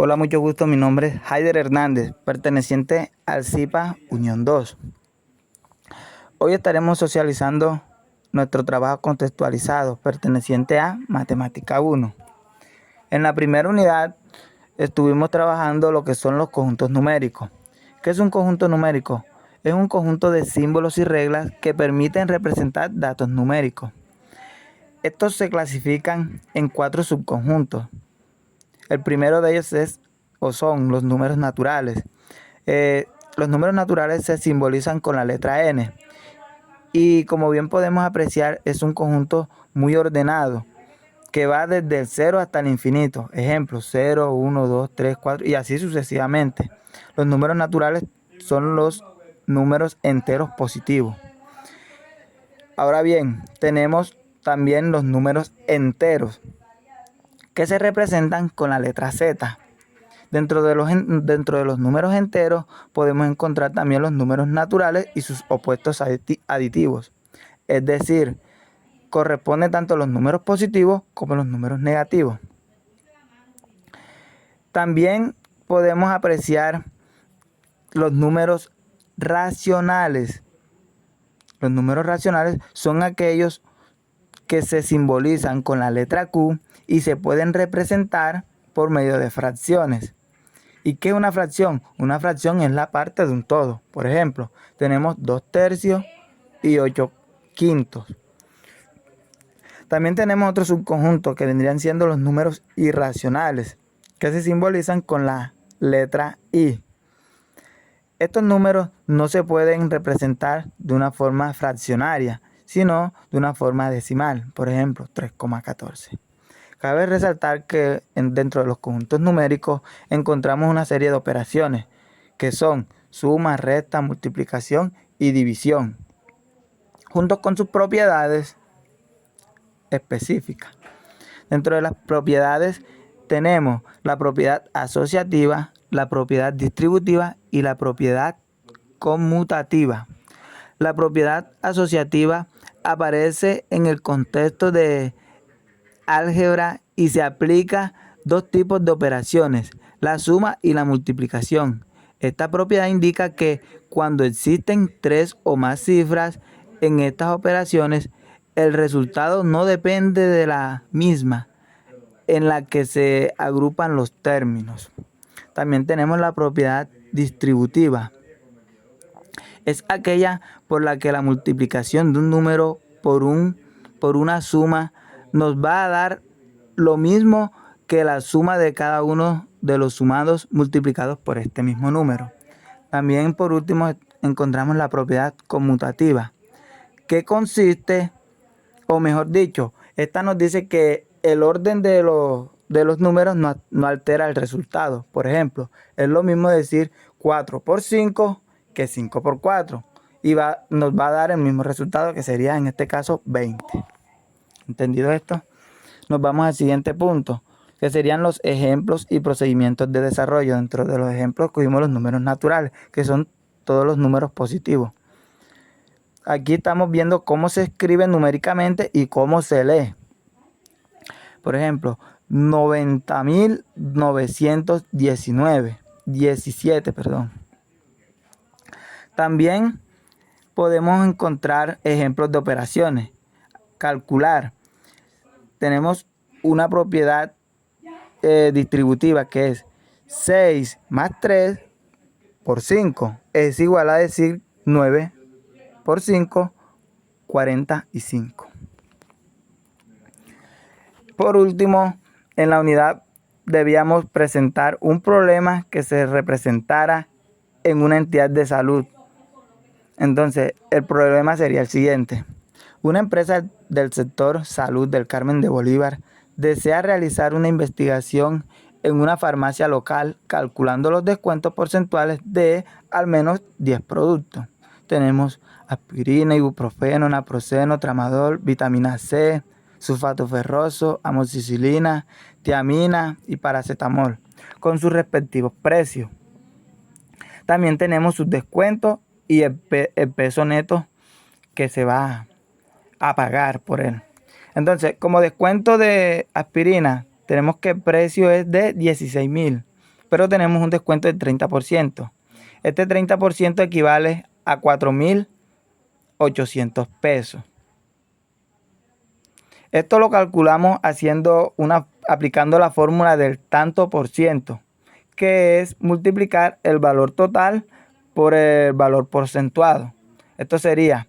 Hola, mucho gusto. Mi nombre es Haider Hernández, perteneciente al CIPA Unión 2. Hoy estaremos socializando nuestro trabajo contextualizado, perteneciente a Matemática 1. En la primera unidad estuvimos trabajando lo que son los conjuntos numéricos. ¿Qué es un conjunto numérico? Es un conjunto de símbolos y reglas que permiten representar datos numéricos. Estos se clasifican en 4 subconjuntos. El primero de ellos son los números naturales. Los números naturales se simbolizan con la letra N. Y como bien podemos apreciar, es un conjunto muy ordenado que va desde el 0 hasta el infinito. Ejemplo, 0, 1, 2, 3, 4 y así sucesivamente. Los números naturales son los números enteros positivos. Ahora bien, tenemos también los números enteros que se representan con la letra Z. Dentro de los números enteros podemos encontrar también los números naturales y sus opuestos aditivos. Es decir, corresponde tanto a los números positivos como a los números negativos. También podemos apreciar los números racionales. Los números racionales son aquellos que se simbolizan con la letra Q y se pueden representar por medio de fracciones. ¿Y qué es una fracción? Una fracción es la parte de un todo. Por ejemplo, tenemos 2/3 y 8/5. También tenemos otro subconjunto que vendrían siendo los números irracionales, que se simbolizan con la letra I. Estos números no se pueden representar de una forma fraccionaria, sino de una forma decimal. Por ejemplo, 3,14. Cabe resaltar que dentro de los conjuntos numéricos encontramos una serie de operaciones que son suma, resta, multiplicación y división, junto con sus propiedades específicas. Dentro de las propiedades tenemos la propiedad asociativa, la propiedad distributiva y la propiedad conmutativa. La propiedad asociativa aparece en el contexto de álgebra y se aplica 2 tipos de operaciones, la suma y la multiplicación. Esta propiedad indica que cuando existen 3 o más cifras en estas operaciones, el resultado no depende de la misma en la que se agrupan los términos. También tenemos la propiedad distributiva. Es aquella por la que la multiplicación de un número por una suma nos va a dar lo mismo que la suma de cada uno de los sumados multiplicados por este mismo número. También por último encontramos la propiedad conmutativa, que consiste, o mejor dicho, esta nos dice que el orden de los números no altera el resultado. Por ejemplo, es lo mismo decir 4 por 5 que 5 por 4 y nos va a dar el mismo resultado, que sería en este caso 20. ¿Entendido esto? Nos vamos al siguiente punto, que serían los ejemplos y procedimientos de desarrollo. Dentro de los ejemplos cogimos los números naturales, que son todos los números positivos. Aquí estamos viendo cómo se escribe numéricamente y cómo se lee. Por ejemplo, 17, perdón. También podemos encontrar ejemplos de operaciones. Calcular. Tenemos una propiedad distributiva que es 6 más 3 por 5 es igual a decir 9 por 5, 45. Por último, en la unidad debíamos presentar un problema que se representara en una entidad de salud. Entonces, el problema sería el siguiente. Una empresa del sector salud del Carmen de Bolívar desea realizar una investigación en una farmacia local calculando los descuentos porcentuales de al menos 10 productos. Tenemos aspirina, ibuprofeno, naproxeno, tramadol, vitamina C, sulfato ferroso, amoxicilina, tiamina y paracetamol, con sus respectivos precios. También tenemos sus descuentos y el peso neto que se va a pagar por él. Entonces, como descuento de aspirina, tenemos que el precio es de 16,000. pero tenemos un descuento del 30%. Este 30% equivale a 4.800 pesos. Esto lo calculamos aplicando la fórmula del tanto por ciento, que es multiplicar el valor total por el valor porcentuado. Esto sería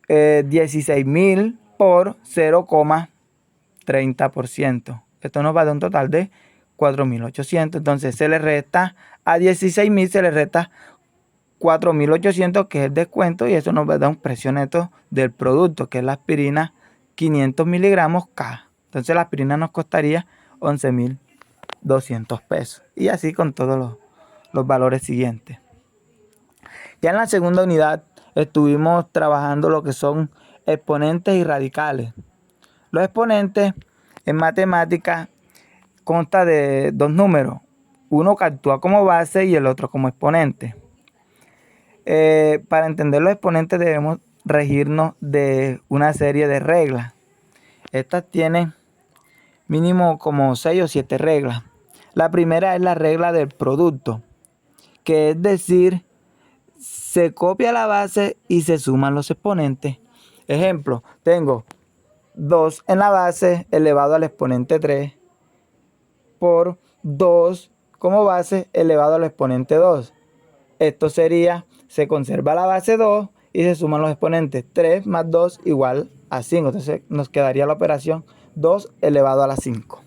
16.000 por 0,30%. Esto nos va a dar un total de 4.800. Entonces se le resta a 16.000, se le resta 4.800, que es el descuento, y eso nos va a dar un precio neto del producto, que es la aspirina 500 miligramos K. Entonces la aspirina nos costaría 11.200 pesos. Y así con todos los valores siguientes. Ya en la segunda unidad estuvimos trabajando lo que son exponentes y radicales. Los exponentes en matemática consta de dos números, uno que actúa como base y el otro como exponente. Para entender los exponentes debemos regirnos de una serie de reglas. Estas tienen mínimo como 6 o 7 reglas. La primera es la regla del producto, que es decir, se copia la base y se suman los exponentes. Ejemplo, tengo 2 en la base elevado al exponente 3 por 2 como base elevado al exponente 2. Esto sería, se conserva la base 2 y se suman los exponentes. 3 más 2 igual a 5. Entonces nos quedaría la operación 2 elevado a la 5.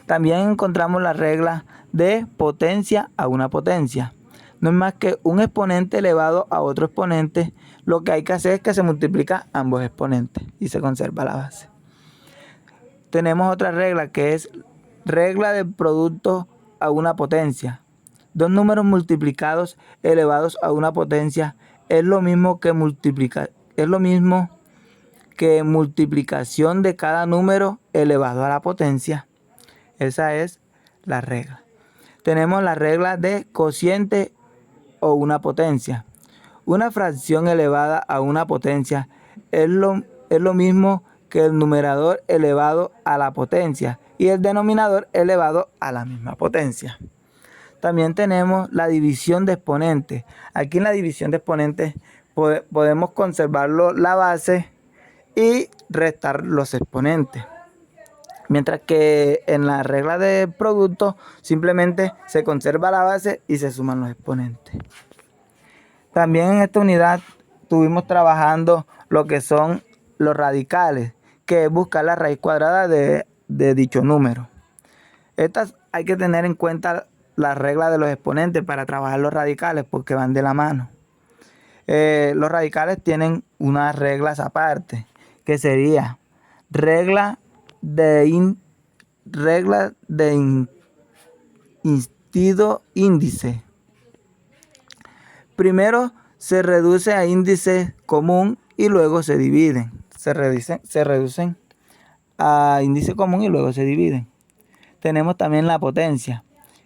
También encontramos la regla de potencia a una potencia. No es más que un exponente elevado a otro exponente. Lo que hay que hacer es que se multiplica ambos exponentes y se conserva la base. Tenemos otra regla que es regla del producto a una potencia. Dos números multiplicados elevados a una potencia es lo mismo que multiplicación de cada número elevado a la potencia. Esa es la regla. Tenemos la regla de cociente o una potencia. Una fracción elevada a una potencia es lo mismo que el numerador elevado a la potencia y el denominador elevado a la misma potencia. También tenemos la división de exponentes. Aquí en la división de exponentes podemos conservar la base y restar los exponentes. Mientras que en la regla de producto simplemente se conserva la base y se suman los exponentes. También en esta unidad estuvimos trabajando lo que son los radicales, que es buscar la raíz cuadrada de dicho número. Estas hay que tener en cuenta la regla de los exponentes para trabajar los radicales porque van de la mano. Los radicales tienen unas reglas aparte, que sería regla de instito índice. Primero se reduce a índice común y luego se dividen. Se reducen a índice común y luego se dividen. Tenemos también la potencia,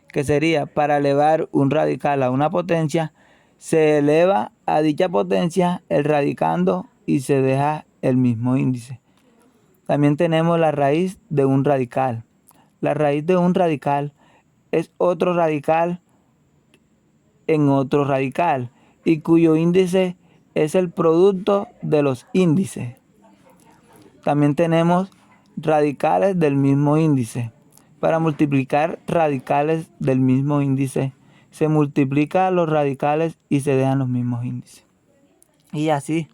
que sería para elevar un radical a una potencia, se eleva a dicha potencia el radicando y se deja el mismo índice. También tenemos la raíz de un radical. La raíz de un radical es otro radical en otro radical y cuyo índice es el producto de los índices. También tenemos radicales del mismo índice. Para multiplicar radicales del mismo índice, se multiplican los radicales y se dejan los mismos índices. Y así.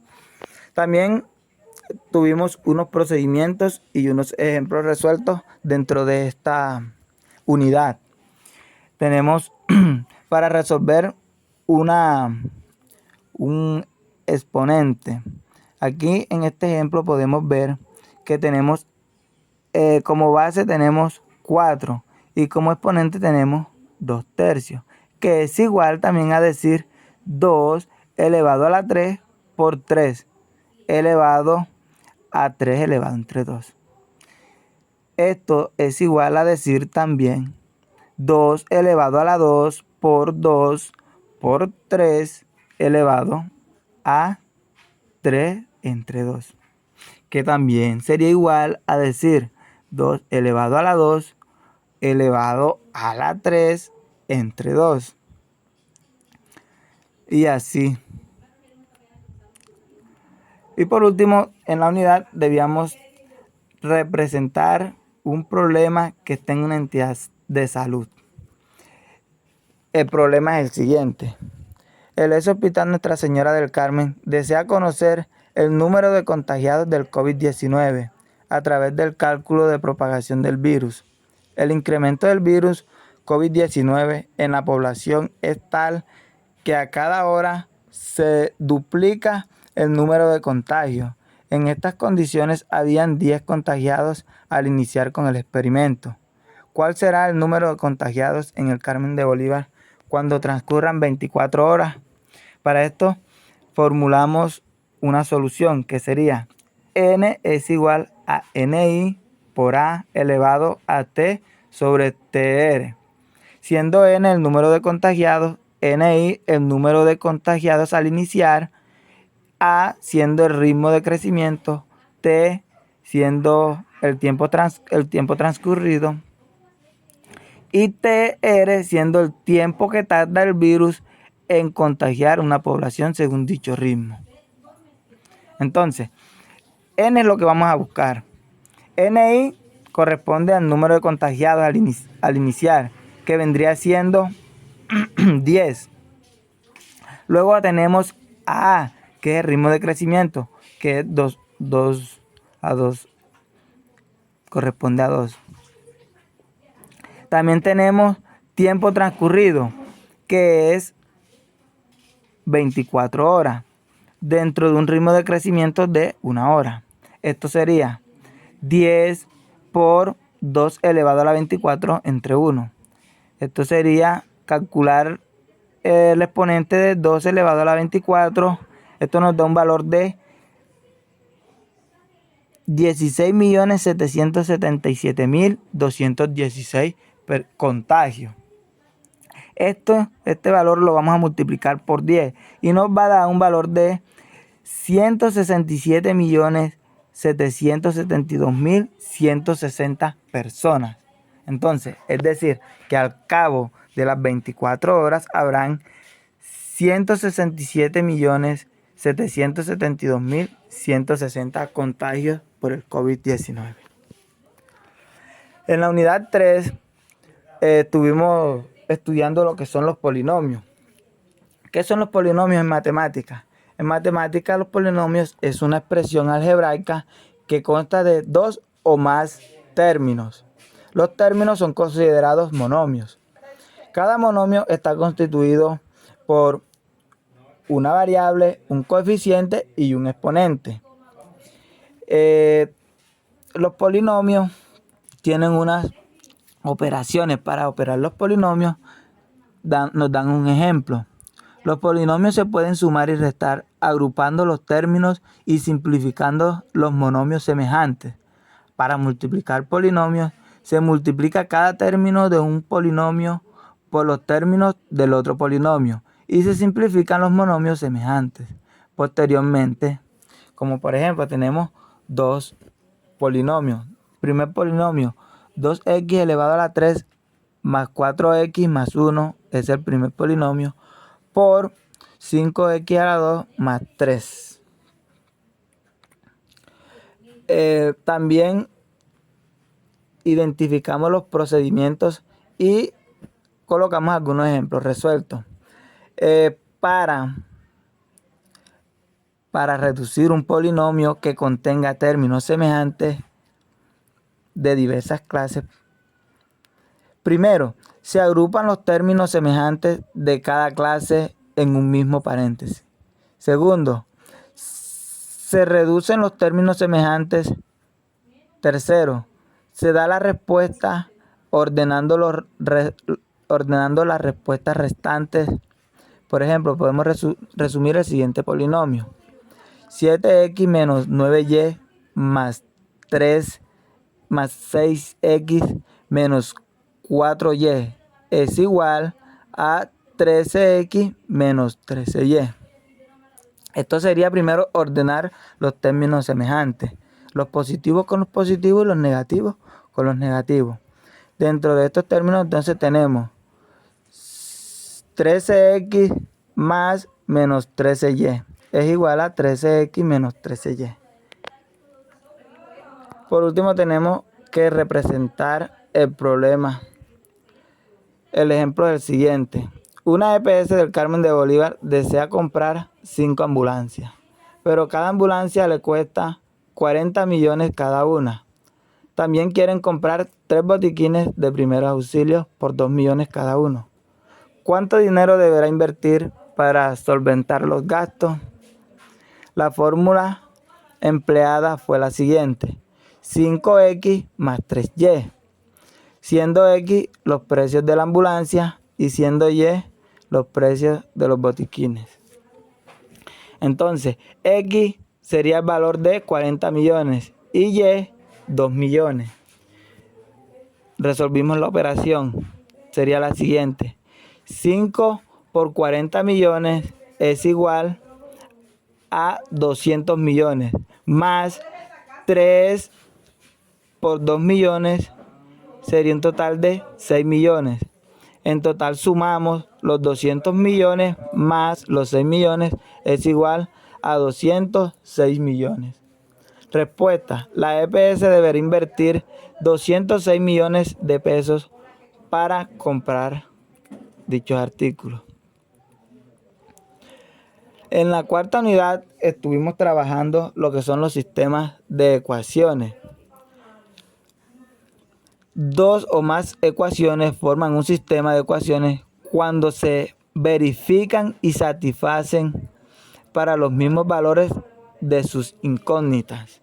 También tuvimos unos procedimientos y unos ejemplos resueltos dentro de esta unidad. Tenemos para resolver un exponente. Aquí en este ejemplo podemos ver que tenemos como base tenemos 4 y como exponente tenemos 2/3, que es igual también a decir 2 elevado a la 3 por 3 elevado a 3 elevado entre 2. Esto es igual a decir también 2 elevado a la 2 por 2 por 3 elevado a 3 entre 2. Que también sería igual a decir 2 elevado a la 2 elevado a la 3 entre 2. Y así. Y por último, en la unidad debíamos representar un problema que esté en una entidad de salud. El problema es el siguiente. El ex Hospital Nuestra Señora del Carmen desea conocer el número de contagiados del COVID-19 a través del cálculo de propagación del virus. El incremento del virus COVID-19 en la población es tal que a cada hora se duplica el número de contagios. En estas condiciones habían 10 contagiados al iniciar con el experimento. ¿Cuál será el número de contagiados en el Carmen de Bolívar cuando transcurran 24 horas? Para esto formulamos una solución que sería n es igual a ni por a elevado a t sobre tr, siendo n el número de contagiados, ni el número de contagiados al iniciar, a siendo el ritmo de crecimiento, t siendo el tiempo transcurrido y tr siendo el tiempo que tarda el virus en contagiar una población según dicho ritmo. Entonces, n es lo que vamos a buscar. Ni corresponde al número de contagiados al iniciar, que vendría siendo 10. Luego tenemos a, que es el ritmo de crecimiento, que es 2 a 2, corresponde a 2. También tenemos tiempo transcurrido, que es 24 horas, dentro de un ritmo de crecimiento de 1 hora. Esto sería 10 por 2 elevado a la 24 entre 1. Esto sería calcular el exponente de 2 elevado a la 24. Esto nos da un valor de 16.777.216 contagios. Este valor lo vamos a multiplicar por 10 y nos va a dar un valor de 167.772.160 personas. Entonces, es decir, que al cabo de las 24 horas habrán 167.772.160 contagios por el COVID-19. En la unidad 3 estuvimos estudiando lo que son los polinomios. ¿Qué son los polinomios en matemáticas? En matemáticas los polinomios es una expresión algebraica que consta de 2 o más términos. Los términos son considerados monomios. Cada monomio está constituido por una variable, un coeficiente y un exponente. Los polinomios tienen unas operaciones. Para operar los polinomios nos dan un ejemplo. Los polinomios se pueden sumar y restar agrupando los términos y simplificando los monomios semejantes. Para multiplicar polinomios se multiplica cada término de un polinomio por los términos del otro polinomio y se simplifican los monomios semejantes. Posteriormente, como por ejemplo tenemos dos polinomios. Primer polinomio, 2x elevado a la 3 más 4x más 1 es el primer polinomio por 5x a la 2 más 3. También identificamos los procedimientos y colocamos algunos ejemplos resueltos. Para reducir un polinomio que contenga términos semejantes de diversas clases, primero, se agrupan los términos semejantes de cada clase en un mismo paréntesis. Segundo, se reducen los términos semejantes. Tercero, se da la respuesta ordenando las respuestas restantes. Por ejemplo, podemos resumir el siguiente polinomio. 7x menos 9y más 3 más 6x menos 4y es igual a 13x menos 13y. Esto sería primero ordenar los términos semejantes. Los positivos con los positivos y los negativos con los negativos. Dentro de estos términos entonces tenemos 13x más menos 13y es igual a 13x menos 13y. Por último tenemos que representar el problema. El ejemplo es el siguiente. Una EPS del Carmen de Bolívar desea comprar 5 ambulancias, pero cada ambulancia le cuesta 40 millones cada una. También quieren comprar 3 botiquines de primeros auxilios por 2 millones cada uno. ¿Cuánto dinero deberá invertir para solventar los gastos? La fórmula empleada fue la siguiente: 5x más 3y, siendo x los precios de la ambulancia y siendo y los precios de los botiquines. Entonces, x sería el valor de 40 millones y y 2 millones. Resolvimos la operación. Sería la siguiente: 5 por 40 millones es igual a 200 millones, más 3 por 2 millones sería un total de 6 millones. En total sumamos los 200 millones más los 6 millones es igual a 206 millones. Respuesta: la EPS deberá invertir 206 millones de pesos para comprar dichos artículos. En la cuarta unidad estuvimos trabajando lo que son los sistemas de ecuaciones. Dos o más ecuaciones forman un sistema de ecuaciones cuando se verifican y satisfacen para los mismos valores de sus incógnitas.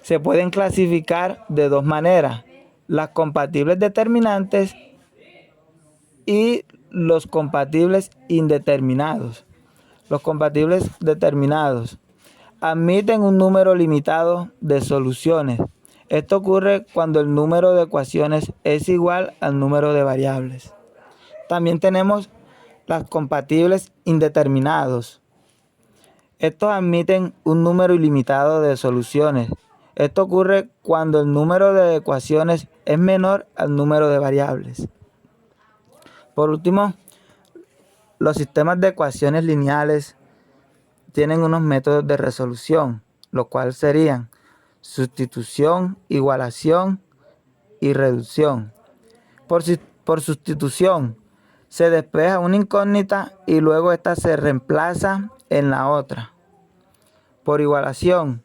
Se pueden clasificar de dos maneras: las compatibles determinantes y los compatibles indeterminados. Los compatibles determinados admiten un número limitado de soluciones. Esto ocurre cuando el número de ecuaciones es igual al número de variables. También tenemos las compatibles indeterminados. Estos admiten un número ilimitado de soluciones. Esto ocurre cuando el número de ecuaciones es menor al número de variables. Por último, los sistemas de ecuaciones lineales tienen unos métodos de resolución, los cuales serían sustitución, igualación y reducción. Por sustitución, se despeja una incógnita y luego esta se reemplaza en la otra. Por igualación,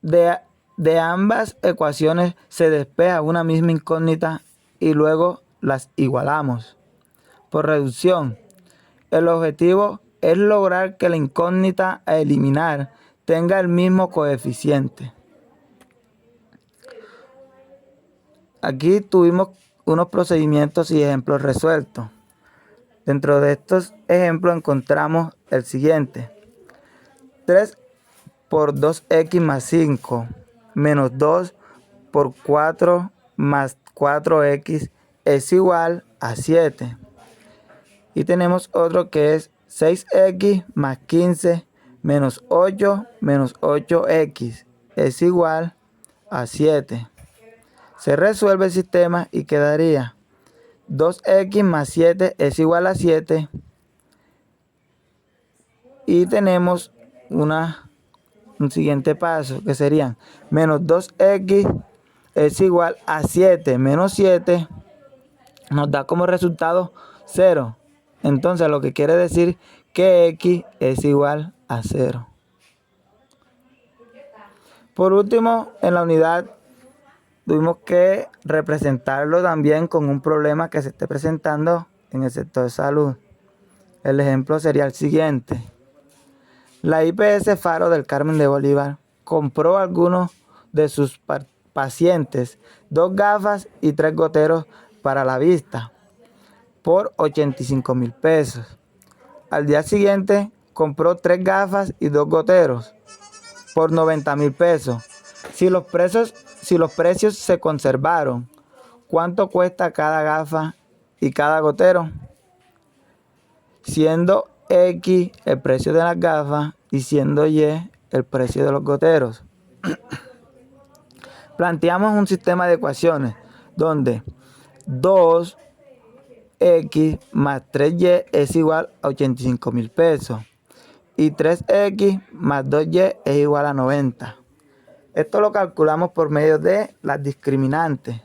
de ambas ecuaciones se despeja una misma incógnita y luego las igualamos. Por reducción, el objetivo es lograr que la incógnita a eliminar tenga el mismo coeficiente. Aquí tuvimos unos procedimientos y ejemplos resueltos. Dentro de estos ejemplos encontramos el siguiente: 3 por 2x más 5 menos 2 por 4 más 4x es igual a 7. Y tenemos otro que es 6x más 15 menos 8 menos 8x es igual a 7. Se resuelve el sistema y quedaría 2x más 7 es igual a 7. Y tenemos un siguiente paso que serían menos 2x es igual a 7 menos 7. Nos da como resultado 0. Entonces lo que quiere decir que x es igual a 0. Por último, en la unidad tuvimos que representarlo también con un problema que se esté presentando en el sector de salud. El ejemplo sería el siguiente: la IPS Faro del Carmen de Bolívar compró a algunos de sus pacientes 2 gafas y 3 goteros para la vista por 85,000 pesos. Al día siguiente compró 3 gafas y 2 goteros por 90,000 pesos. Si los precios se conservaron, ¿cuánto cuesta cada gafa y cada gotero? Siendo X el precio de las gafas y siendo Y el precio de los goteros. Planteamos un sistema de ecuaciones donde 2x más 3y es igual a 85.000 pesos y 3x más 2y es igual a 90. Esto lo calculamos por medio de las discriminantes.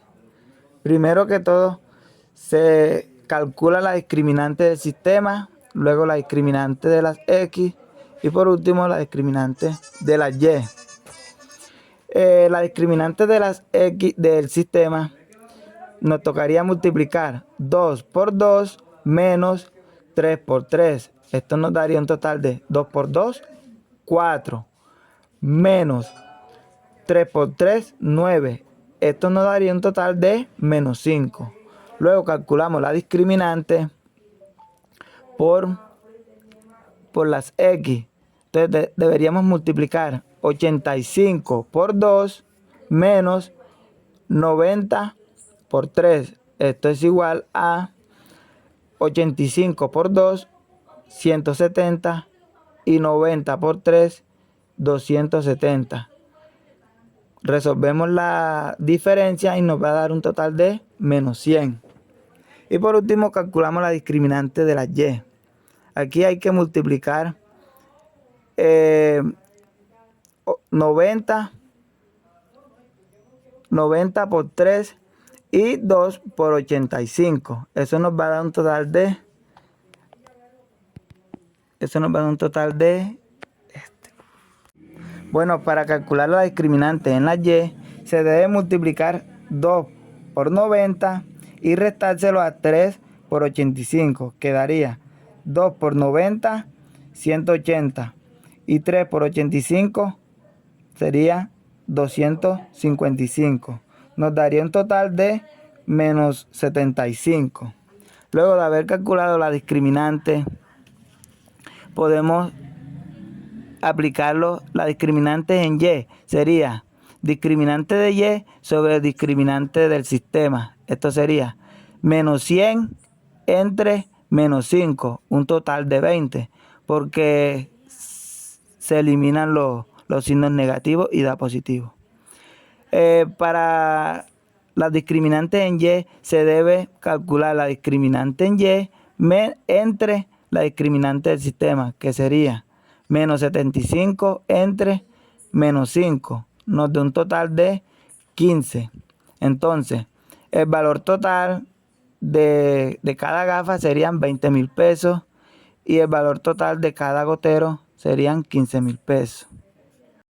Primero que todo, se calcula la discriminante del sistema, luego la discriminante de las x y por último la discriminante de las y. La discriminante de las x del sistema nos tocaría multiplicar 2 por 2 menos 3 por 3. Esto nos daría un total de 2 por 2, 4, menos 3 por 3, 9. Esto nos daría un total de menos 5. Luego calculamos la discriminante por las x. Entonces deberíamos multiplicar 85 por 2 menos 90 por 3. Esto es igual a 85 por 2, 170 y 90 por 3, 270. Resolvemos la diferencia y nos va a dar un total de menos 100. Y por último calculamos la discriminante de las y. Aquí hay que multiplicar 90 por 3 y 2 por 85. Eso nos va a dar un total de Bueno, para calcular la discriminante en la y, se debe multiplicar 2 por 90 y restárselo a 3 por 85. Quedaría 2 por 90, 180. Y 3 por 85 sería 255. Nos daría un total de menos 75. Luego de haber calculado la discriminante, podemos aplicarlo la discriminante en y. Sería discriminante de y sobre discriminante del sistema. Esto sería menos 100 entre menos 5, un total de 20, porque se eliminan los signos negativos y da positivo. Para las discriminantes en y se debe calcular la discriminante en y entre la discriminante del sistema, que sería menos 75 entre menos 5, nos da un total de 15. Entonces, el valor total de cada gafa serían 20.000 pesos y el valor total de cada gotero serían 15.000 pesos.